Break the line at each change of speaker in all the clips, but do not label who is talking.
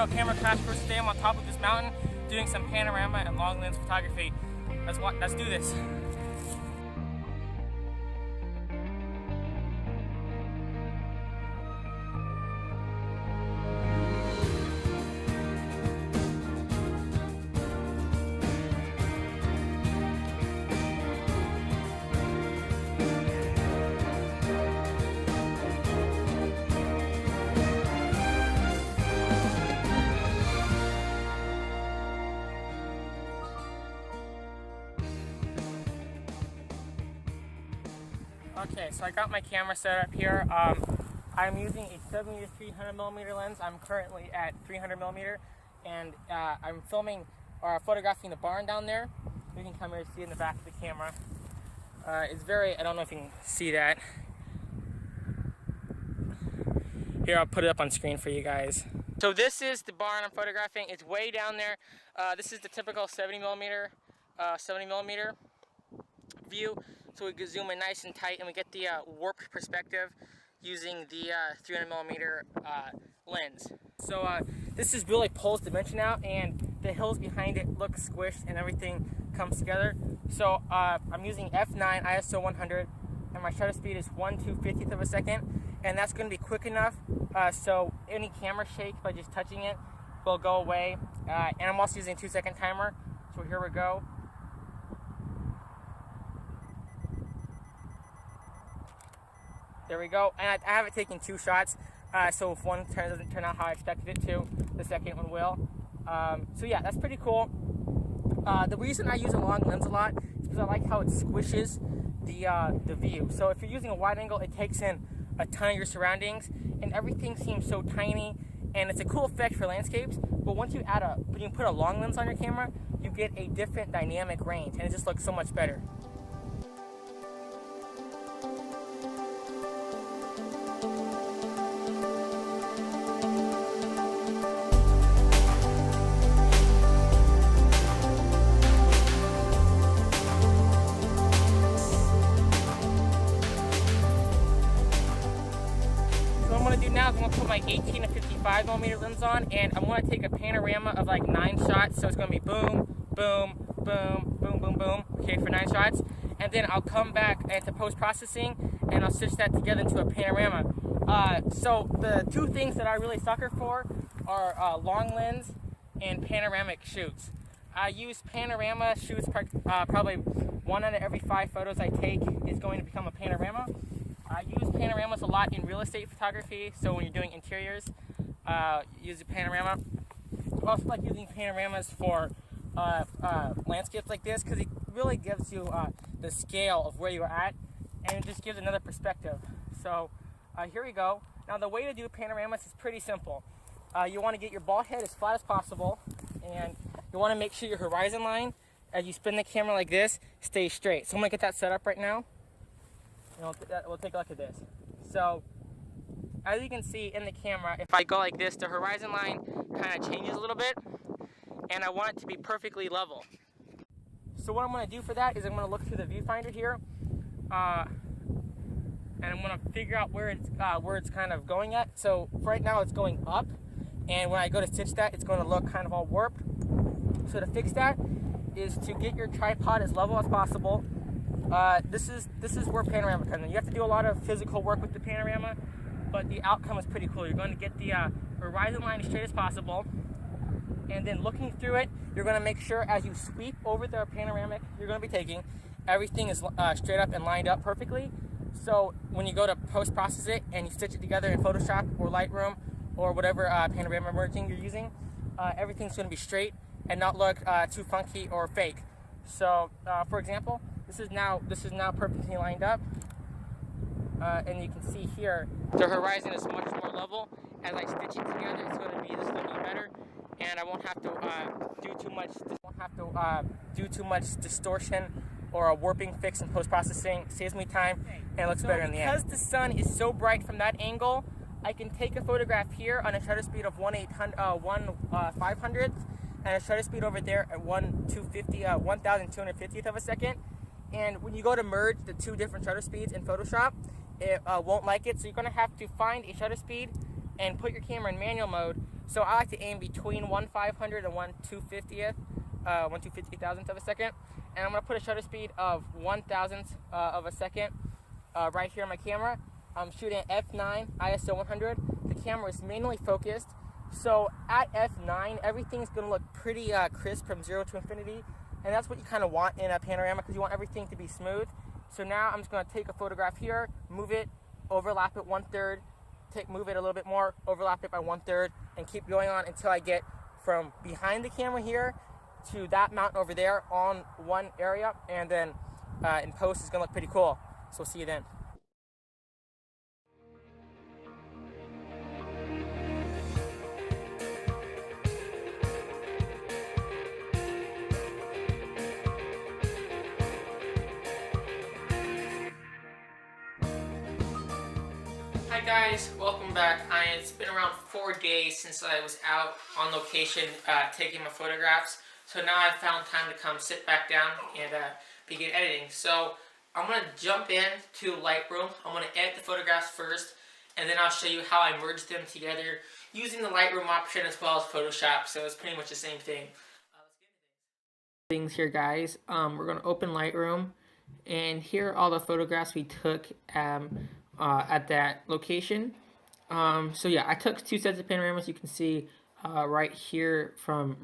camera crash course today. I'm on top of this mountain doing some panorama and long lens photography. Let's do this. Okay, so I got my camera set up here. I'm using a 70 to 300 millimeter lens. I'm currently at 300 millimeter, and I'm filming or photographing the barn down there. You can come here and see in the back of the camera. It's very, I don't know if you can see that. Here, I'll put it up on screen for you guys. So this is the barn I'm photographing. It's way down there. This is the typical 70 millimeter view. So we can zoom in nice and tight and we get the warped perspective using the 300 millimeter lens. So this is really pulls dimension out, and the hills behind it look squished and everything comes together. So I'm using f9 ISO 100, and my shutter speed is 1/250th of a second, and that's going to be quick enough so any camera shake by just touching it will go away. And I'm also using a 2-second timer. So here we go. There we go, and I have it taking 2 shots, so if one doesn't turn out how I expected it to, the second one will. So yeah, that's pretty cool. The reason I use a long lens a lot is because I like how it squishes the view. So if you're using a wide angle, it takes in a ton of your surroundings, and everything seems so tiny, and it's a cool effect for landscapes. But once you when you put a long lens on your camera, you get a different dynamic range, and it just looks so much better. What I'm going to do now is I'm going to put my 18 to 55 millimeter lens on, and I'm going to take a panorama of like 9 shots. So it's going to be boom, boom, boom, boom, boom, boom, okay, for 9 shots. And then I'll come back into post-processing and I'll stitch that together into a panorama. So the 2 things that I really sucker for are long lens and panoramic shoots. I use panorama shoots, probably 1 out of every 5 photos I take is going to become a panorama. I use panoramas a lot in real estate photography, so when you're doing interiors, use a panorama. I also like using panoramas for landscapes like this, because it really gives you the scale of where you're at, and it just gives another perspective. So here we go. Now the way to do panoramas is pretty simple. You want to get your ball head as flat as possible, and you want to make sure your horizon line, as you spin the camera like this, stays straight. So I'm going to get that set up right now. We'll take a look at this. So, as you can see in the camera, if I go like this, the horizon line kind of changes a little bit, and I want it to be perfectly level. So what I'm going to do for that is I'm going to look through the viewfinder here, and I'm going to figure out where it's kind of going at. So right now it's going up, and when I go to stitch that, it's going to look kind of all warped. So to fix that is to get your tripod as level as possible. This is where panorama comes in. You have to do a lot of physical work with the panorama, but the outcome is pretty cool. You're going to get the horizon line as straight as possible, and then looking through it, you're going to make sure as you sweep over the panoramic you're going to be taking, everything is straight up and lined up perfectly. So when you go to post-process it and you stitch it together in Photoshop or Lightroom or whatever panorama merging you're using, everything's going to be straight and not look too funky or fake. So for example, this is now perfectly lined up, and you can see here the horizon is much more level. As I stitch it together, it's going to be just looking better, and I won't have to do too much distortion or a warping fix in post-processing. Saves me time and it looks better in the end. Because the sun is so bright from that angle, I can take a photograph here on a shutter speed of 1/500th, and a shutter speed over there at 1/1250th of a second. And when you go to merge the 2 different shutter speeds in Photoshop, it won't like it. So you're going to have to find a shutter speed and put your camera in manual mode So I like to aim between 1/500 and 1/250th, 1/250,000th of a second. And I'm going to put a shutter speed of 1,000th of a second right here on my camera. I'm shooting at f9 ISO 100. The camera is manually focused. So at f9, everything's going to look pretty crisp from 0 to infinity. And that's what you kind of want in a panorama, because you want everything to be smooth. So now I'm just going to take a photograph here, move it, overlap it 1/3, move it a little bit more, overlap it by 1/3, and keep going on until I get from behind the camera here to that mountain over there on one area. And then in post, it's going to look pretty cool. So we'll see you then. Hi guys, welcome back. It's been around 4 days since I was out on location taking my photographs. So now I've found time to come sit back down and begin editing. So I'm going to jump in to Lightroom. I'm going to edit the photographs first, and then I'll show you how I merge them together using the Lightroom option as well as Photoshop. So it's pretty much the same thing. Let's get into things here, guys. We're going to open Lightroom, and here are all the photographs we took at that location. So yeah, I took 2 sets of panoramas. You can see right here from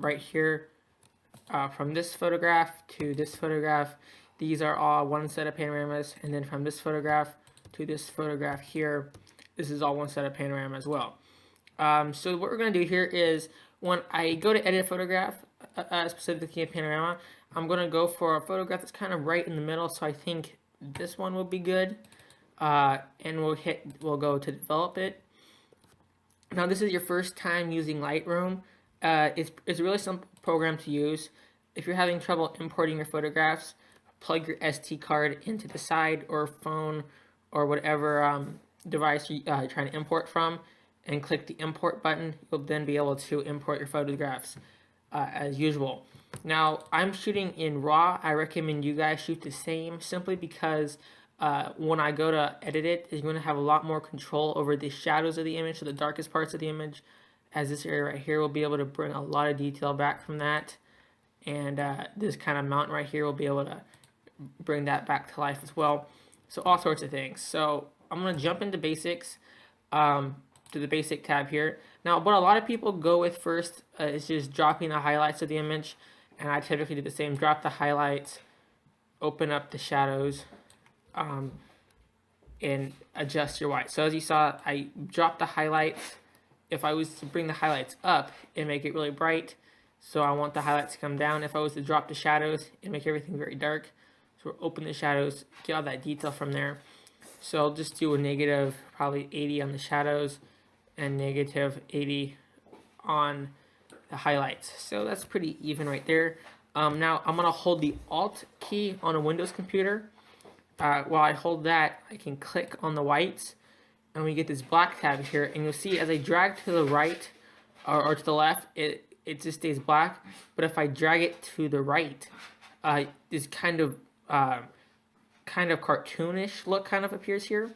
this photograph to this photograph. These are all one set of panoramas, and then from this photograph to this photograph here, this is all one set of panorama as well. So what we're going to do here is, when I go to edit a photograph, specifically a panorama, I'm going to go for a photograph that's kind of right in the middle. So I think this one will be good. And we'll go to develop it. Now this is your first time using Lightroom. It's a really simple program to use. If you're having trouble importing your photographs, plug your SD card into the side or phone or whatever device you're trying to import from, and click the import button. You'll then be able to import your photographs as usual. Now I'm shooting in RAW. I recommend you guys shoot the same, simply because when I go to edit it, it's going to have a lot more control over the shadows of the image, so the darkest parts of the image, as this area right here will be able to bring a lot of detail back from that. And this kind of mountain right here will be able to bring that back to life as well. So all sorts of things. So I'm going to jump into basics, to the basic tab here. Now what a lot of people go with first is just dropping the highlights of the image. And I typically do the same. Drop the highlights, open up the shadows, and adjust your white. So as you saw, I dropped the highlights. If I was to bring the highlights up and make it really bright, so I want the highlights to come down. If I was to drop the shadows and make everything very dark, so we'll open the shadows, get all that detail from there. So I'll just do a negative, probably 80 on the shadows, and negative 80 on the highlights. So that's pretty even right there. Now I'm gonna hold the Alt key on a Windows computer. While I hold that, I can click on the whites, and we get this black tab here, and you'll see as I drag to the right or to the left, it just stays black. But if I drag it to the right, this kind of cartoonish look kind of appears here.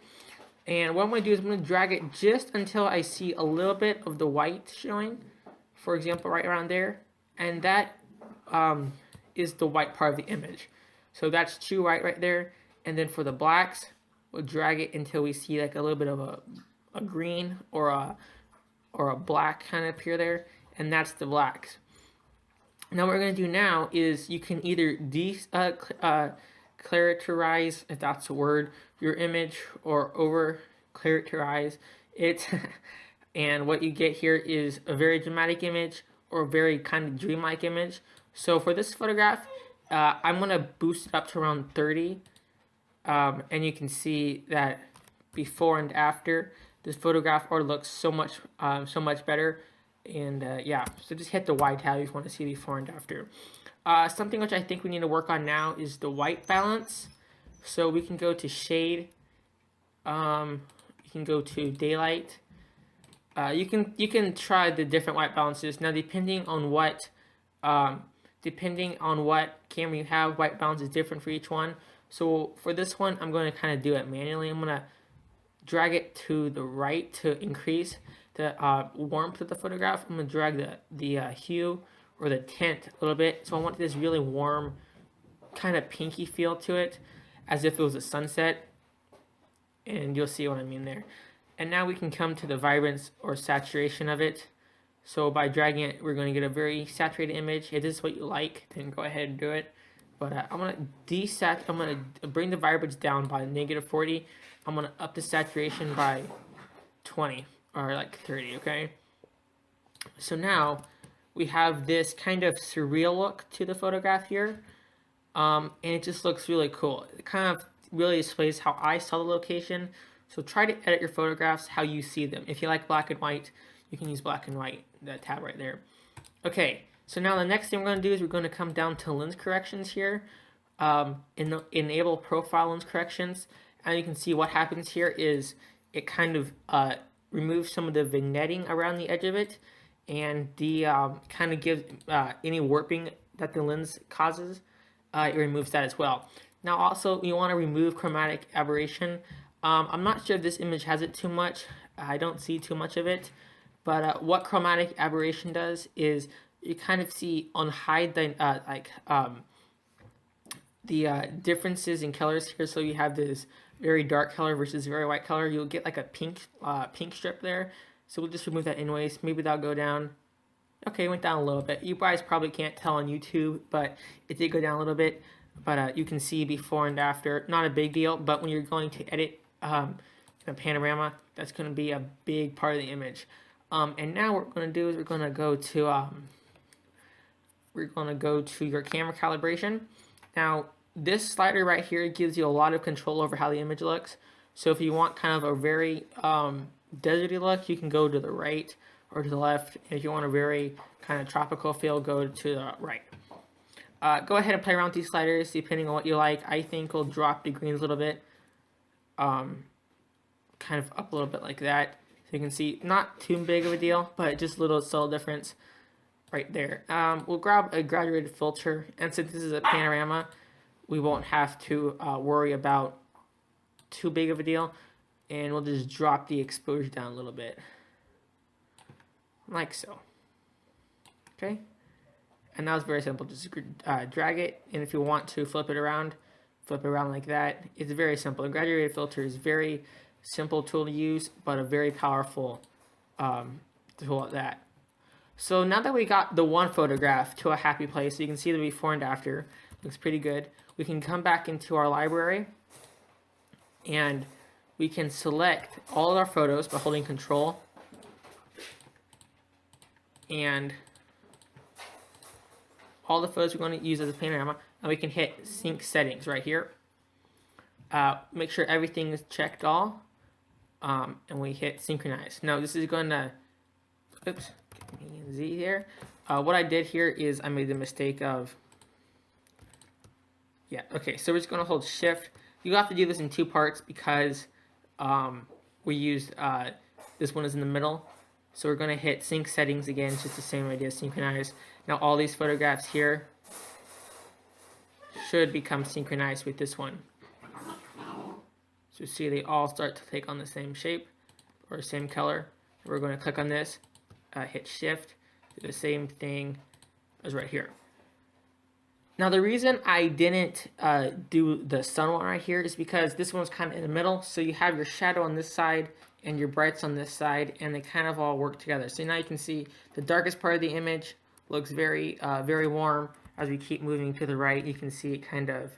And what I'm going to do is I'm going to drag it just until I see a little bit of the white showing, for example, right around there, and that is the white part of the image. So that's true right there. And then for the blacks, we'll drag it until we see like a little bit of a green or a black kind of appear there, and that's the blacks. Now what we're going to do now is you can either characterize, if that's a word, your image, or over characterize it. And what you get here is a very dramatic image or a very kind of dreamlike image. So for this photograph, I'm going to boost it up to around 30. And you can see that before and after, this photograph already looks so much better. And yeah, so just hit the Y tab if you want to see before and after. Something which I think we need to work on now is the white balance. So we can go to shade. You can go to daylight. You can try the different white balances. Now depending on what camera you have, white balance is different for each one. So for this one, I'm going to kind of do it manually. I'm going to drag it to the right to increase. warmth of the photograph, I'm going to drag the hue or the tint a little bit. So I want this really warm, kind of pinky feel to it, as if it was a sunset. And you'll see what I mean there. And now we can come to the vibrance or saturation of it. So by dragging it, we're going to get a very saturated image. If this is what you like, then go ahead and do it. But I'm going to bring the vibrance down by -40. I'm going to up the saturation by 20 or like 30, okay? So now we have this kind of surreal look to the photograph here. And it just looks really cool. It kind of really displays how I saw the location. So try to edit your photographs how you see them. If you like black and white, you can use black and white, that tab right there. Okay, so now the next thing we're going to do is we're going to come down to lens corrections here. Enable profile lens corrections. And you can see what happens here is it kind of removes some of the vignetting around the edge of it. And the kind of gives any warping that the lens causes, it removes that as well. Now also, you want to remove chromatic aberration. I'm not sure if this image has it too much. I don't see too much of it. But what chromatic aberration does is you kind of see on hide the differences in colors here. So you have this very dark color versus very white color. You'll get like a pink strip there. So we'll just remove that anyways. Maybe that'll go down. Okay, it went down a little bit. You guys probably can't tell on YouTube, but it did go down a little bit. But you can see before and after. Not a big deal, but when you're going to edit a panorama, that's going to be a big part of the image. And now what we're going to do is we're going to go to your camera calibration. Now this slider right here gives you a lot of control over how the image looks. So if you want kind of a very deserty look, you can go to the right or to the left. If you want a very kind of tropical feel, go to the right. Go ahead and play around with these sliders depending on what you like. I think we'll drop the greens a little bit, kind of up a little bit like that. So you can see not too big of a deal, but just a little subtle difference right there. We'll grab a graduated filter, and since this is a panorama, we won't have to worry about too big of a deal, and we'll just drop the exposure down a little bit, like so. Okay, and now it's very simple. Just drag it, and if you want to flip it around like that. It's very simple. A graduated filter is very simple tool to use, but a very powerful tool at that. So now that we got the one photograph to a happy place, so you can see the before and after, looks pretty good. We can come back into our library and we can select all of our photos by holding Control and all the photos we're going to use as a panorama, and we can hit sync settings right here. Make sure everything is checked all, and we hit synchronize. Now this is going to, oops, Z here. What I did here is I made the mistake of, yeah, okay, so we're just going to hold shift. You have to do this in two parts because we used, this one is in the middle. So we're going to hit sync settings again, just the same idea, synchronize. Now all these photographs here should become synchronized with this one. So see, they all start to take on the same shape or same color. We're going to click on this, hit shift, do the same thing as right here. Now the reason I didn't do the sun one right here is because this one's kind of in the middle. So you have your shadow on this side and your brights on this side, and they kind of all work together. So now you can see the darkest part of the image looks very, very warm. As we keep moving to the right, you can see it kind of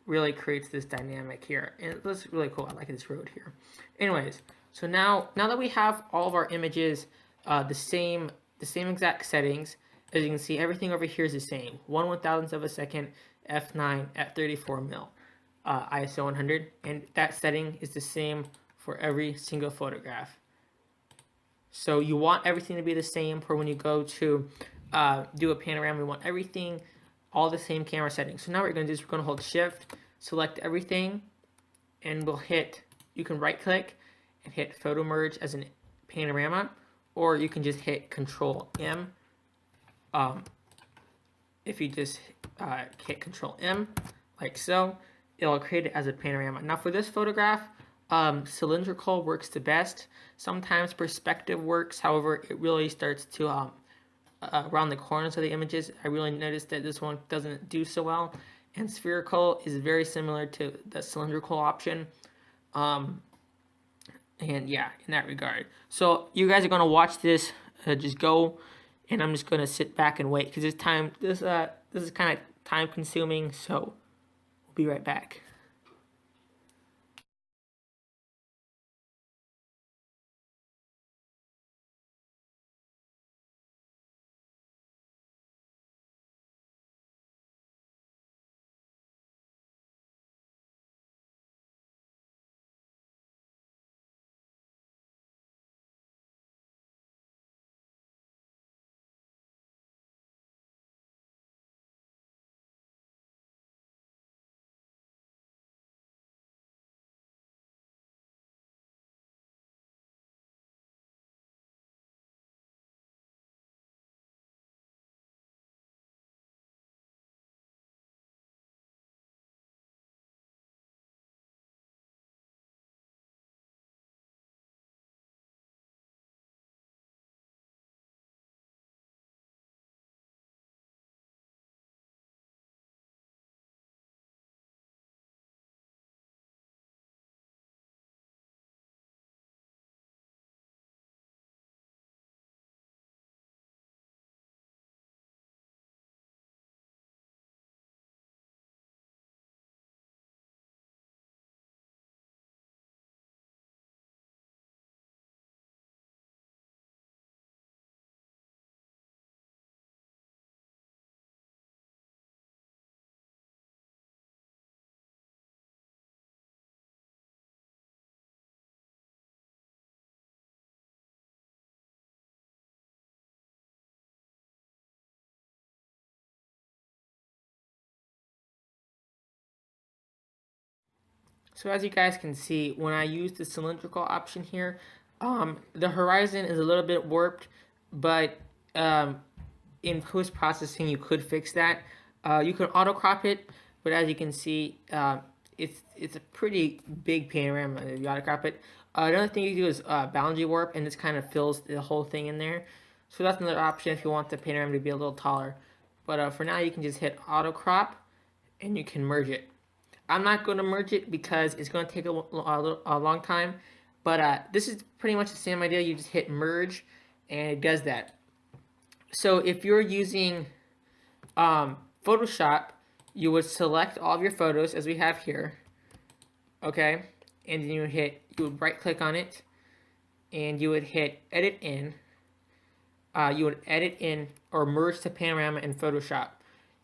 really creates this dynamic here, and it looks really cool. I like this road here. Anyways, so now that we have all of our images the same exact settings, as you can see, everything over here is the same. 1/1000th of a second, f9 at 34 mil, ISO 100, and that setting is the same for every single photograph. So you want everything to be the same for when you go to do a panorama. We want everything, all the same camera settings. So now what we're going to do is we're going to hold shift, select everything, and we'll hit, you can right click and hit photo merge as a panorama, or you can just hit Control M. If you just hit Control M like so, it'll create it as a panorama. Now for this photograph,
Cylindrical works the best. Sometimes perspective works. However, it really starts to around the corners of the images. I really noticed that this one doesn't do so well. And spherical is very similar to the cylindrical option. And yeah, in that regard. So you guys are gonna watch this. Just go, and I'm just gonna sit back and wait because this is kind of time consuming. So we'll be right back. So as you guys can see, when I use the cylindrical option here, the horizon is a little bit warped, but in post-processing you could fix that. You can auto crop it, but as you can see, it's a pretty big panorama if you auto crop it. Another thing you do is boundary warp, and this kind of fills the whole thing in there. So that's another option if you want the panorama to be a little taller. But for now, you can just hit auto crop, and you can merge it. I'm not going to merge it because it's going to take a long time. But this is pretty much the same idea. You just hit merge, and it does that. So if you're using Photoshop, you would select all of your photos as we have here. Okay, and then you would right click on it, and you would hit edit in. You would edit in or merge to panorama in Photoshop.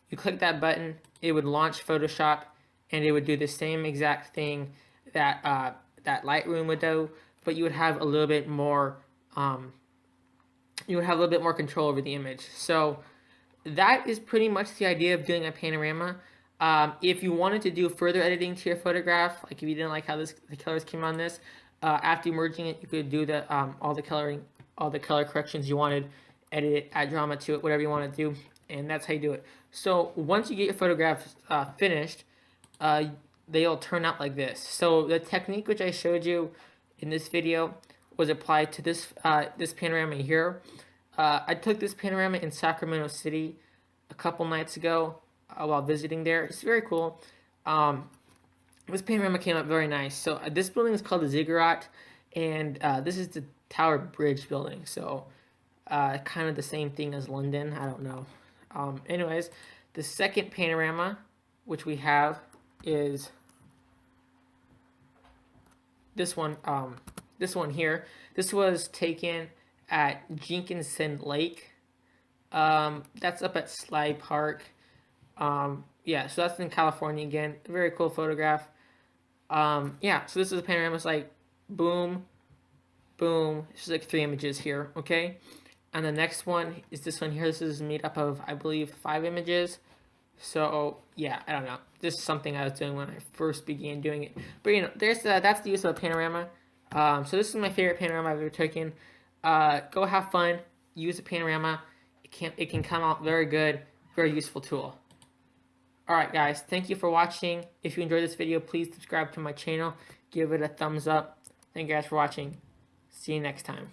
You click that button, it would launch Photoshop, and it would do the same exact thing that that Lightroom would do, but you would have a little bit more control over the image. So that is pretty much the idea of doing a panorama. If you wanted to do further editing to your photograph, like if you didn't like how the colors came on this, after merging it, you could do all the color corrections you wanted, edit it, add drama to it, whatever you want to do, and that's how you do it. So once you get your photographs finished, they'll turn out like this. So the technique which I showed you in this video was applied to this panorama here. I took this panorama in Sacramento City a couple nights ago while visiting there. It's very cool. This panorama came out very nice. So this building is called the Ziggurat, and this is the Tower Bridge building. So kind of the same thing as London. I don't know. Anyways, the second panorama which we have is this one. This one here. This was taken at Jenkinson Lake. That's up at Sly Park. Yeah, so that's in California again. Very cool photograph. Yeah, so this is a panorama. It's like boom, boom. It's like 3 images here, okay? And the next one is this one here. This is made up of, I believe, 5 images. So yeah, I don't know. This is something I was doing when I first began doing it. But you know, that's the use of a panorama. So this is my favorite panorama I've ever taken. Go have fun. Use a panorama. It can come out very good. Very useful tool. Alright guys, thank you for watching. If you enjoyed this video, please subscribe to my channel. give it a thumbs up. Thank you guys for watching. See you next time.